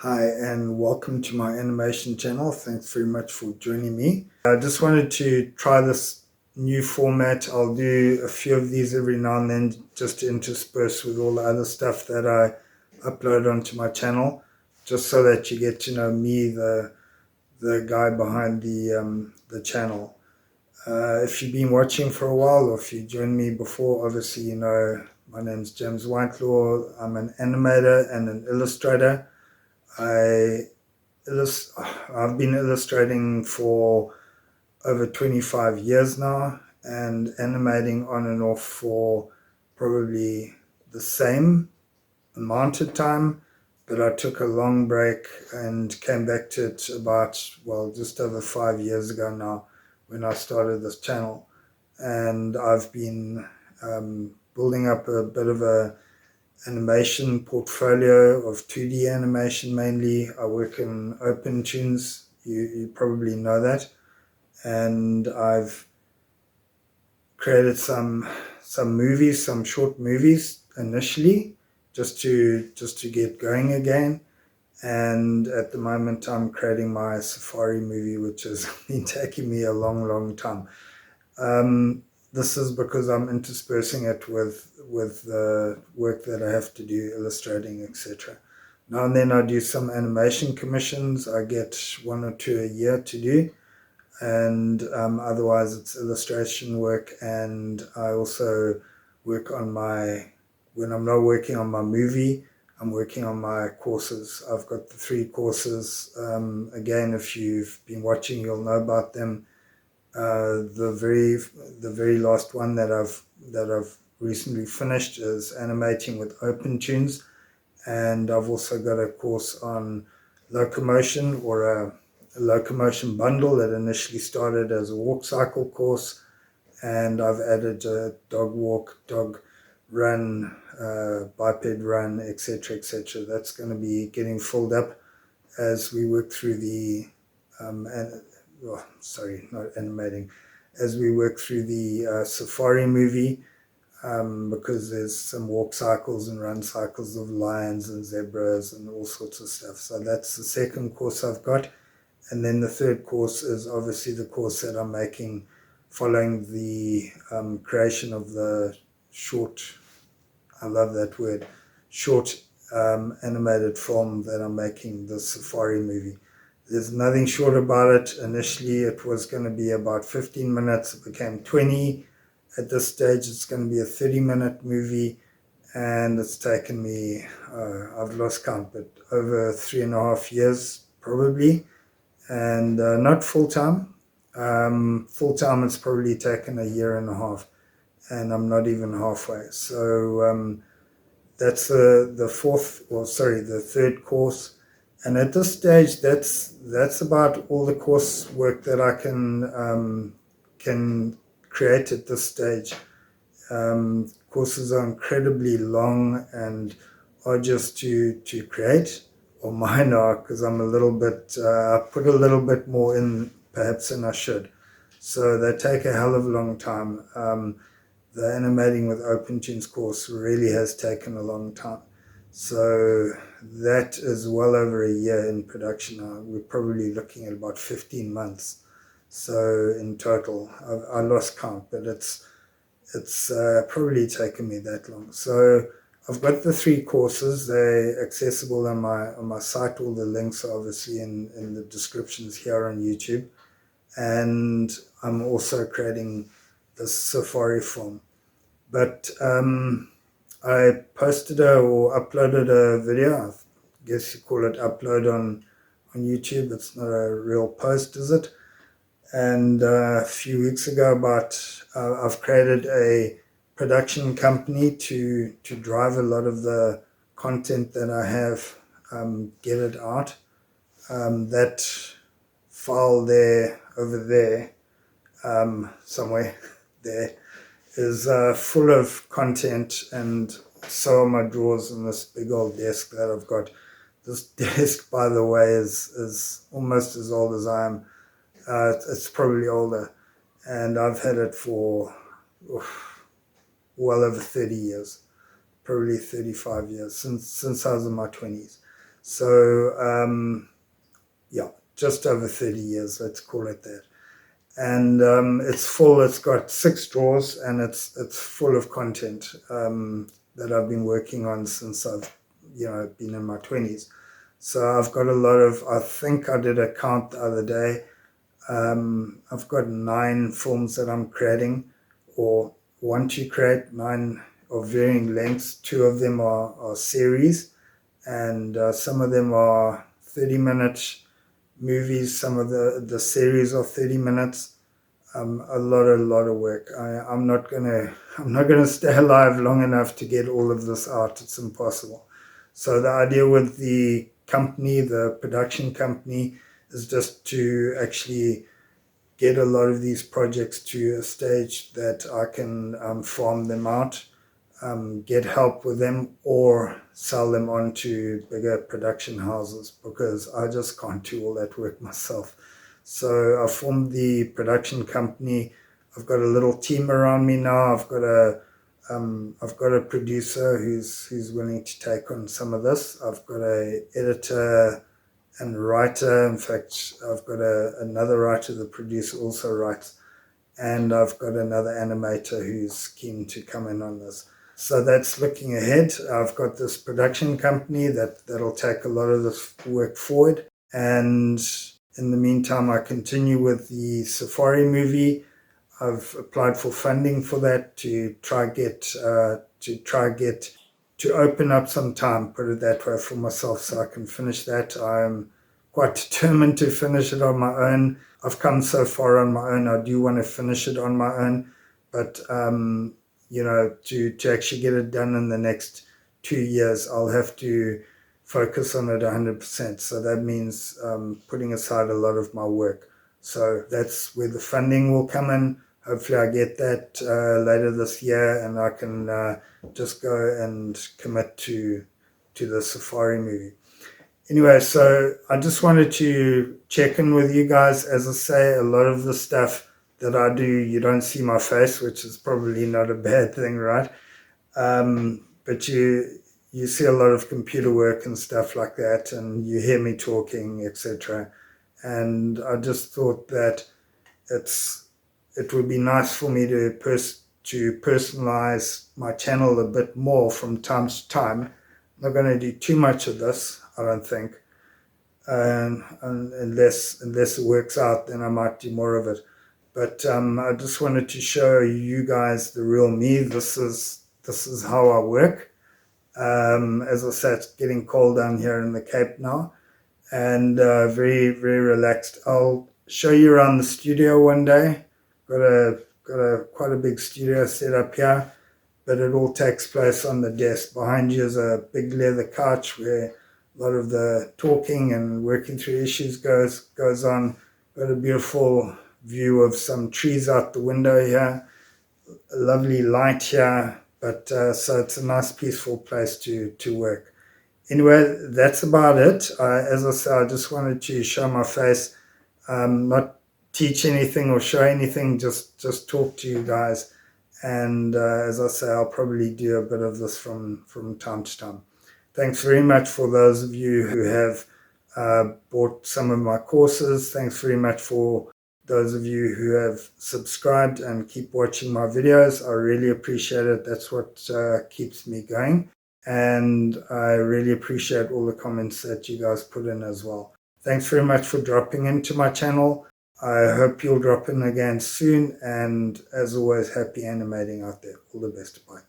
Hi and welcome to my animation channel. Thanks very much for joining me. I just wanted to try this new format. I'll do a few of these every now and then just to intersperse with all the other stuff that I upload onto my channel, just so that you get to know me, the guy behind the channel. If you've been watching for a while, or if you joined me before, obviously you know my name's James Whitelaw. I'm an animator and an illustrator. I've been illustrating for over 25 years now and animating on and off for probably the same amount of time, but I took a long break and came back to it about, well, just over 5 years ago now when I started this channel. And I've been building up a bit of a animation portfolio of 2D animation mainly. I work in OpenToonz, you probably know that, and I've created some movies, some short movies initially, just to get going again. And at the moment I'm creating my safari movie, which has been taking me a long time. This is because I'm interspersing it with the work that I have to do, illustrating, etc. Now and then I do some animation commissions. I get one or two a year to do, and otherwise it's illustration work. And I also work on when I'm not working on my movie, I'm working on my courses. I've got the 3 courses. Again, if you've been watching, you'll know about them. The very last one that I've recently finished is Animating with OpenToonz, and I've also got a course on locomotion, or a locomotion bundle that initially started as a walk cycle course, and I've added a dog walk, dog run, biped run, etc. That's going to be getting filled up as we work through the not animating, as we work through the safari movie, because there's some walk cycles and run cycles of lions and zebras and all sorts of stuff. So that's the second course I've got. And then the third course is obviously the course that I'm making following the creation of the short, I love that word, short animated film that I'm making, the safari movie. There's nothing short about it. Initially, it was going to be about 15 minutes. It became 20. At this stage, it's going to be a 30-minute movie, and it's taken me, I've lost count, but over 3.5 years probably, and not full-time. Full-time, it's probably taken a 1.5 years, and I'm not even halfway. So that's the third course. And at this stage, that's about all the coursework that I can create at this stage. Courses are incredibly long and arduous to create, or mine are, because I'm a little bit, I put a little bit more in perhaps than I should. So they take a hell of a long time. The Animating with OpenToonz course really has taken a long time. So that is well over a year in production now. We're probably looking at about 15 months. So in total, I lost count, but it's probably taken me that long. So I've got the 3 courses. They're accessible on my site. All the links are obviously in the descriptions here on YouTube. And I'm also creating the safari film. But I posted or uploaded a video. I guess you call it upload on YouTube. It's not a real post, is it? And a few weeks ago, I've created a production company to drive a lot of the content that I have, get it out. That file there, over there, somewhere there, is full of content, and so are my drawers in this big old desk that I've got. This desk, by the way, is almost as old as I am. It's probably older, and I've had it for well over 30 years, probably 35 years, since I was in my 20s. So yeah, just over 30 years, let's call it that. And it's full. It's got 6 drawers, and it's full of content that I've been working on since I've been in my 20s. So I've got a lot of, I think I did a count the other day. I've got 9 films that I'm creating, or want to create, 9 of varying lengths. 2 of them are series, and some of them are 30-minute movies. Some of the series are 30 minutes. A lot of work. I'm not gonna stay alive long enough to get all of this out. It's impossible. So the idea with the company, the production company, is just to actually get a lot of these projects to a stage that I can farm them out, get help with them, or sell them on to bigger production houses, because I just can't do all that work myself. So I formed the production company. I've got a little team around me now. I've got a producer who's willing to take on some of this. I've got a editor and writer. In fact, I've got another writer. The producer also writes, and I've got another animator who's keen to come in on this. So that's looking ahead. I've got this production company that'll take a lot of this work forward, and in the meantime, I continue with the Safari movie. I've applied for funding for that to open up some time, put it that way, for myself, so I can finish that. I'm quite determined to finish it on my own. I've come so far on my own. I do want to finish it on my own, but to actually get it done in the next 2 years, I'll have to focus on it 100%. So that means putting aside a lot of my work. So that's where the funding will come in. Hopefully I get that later this year, and I can just go and commit to the Safari movie. Anyway, so I just wanted to check in with you guys. As I say, a lot of the stuff that I do, you don't see my face, which is probably not a bad thing, right? But you see a lot of computer work and stuff like that, and you hear me talking, etc. And I just thought that it would be nice for me to personalize my channel a bit more from time to time. I'm not going to do too much of this, I don't think, and unless it works out, then I might do more of it. But I just wanted to show you guys the real me. This is how I work. As I said, it's getting cold down here in the Cape now, and very, very relaxed. I'll show you around the studio one day. Got a quite a big studio set up here, but it all takes place on the desk. Behind you is a big leather couch where a lot of the talking and working through issues goes on. Got a beautiful view of some trees out the window here. A lovely light here, but so it's a nice peaceful place to work. Anyway, that's about it. As I said, I just wanted to show my face, not teach anything or show anything, just talk to you guys. And as I say, I'll probably do a bit of this from time to time. Thanks very much for those of you who have bought some of my courses. Thanks very much for those of you who have subscribed and keep watching my videos. I really appreciate it. That's what keeps me going. And I really appreciate all the comments that you guys put in as well. Thanks very much for dropping into my channel. I hope you'll drop in again soon. And as always, happy animating out there. All the best. Bye.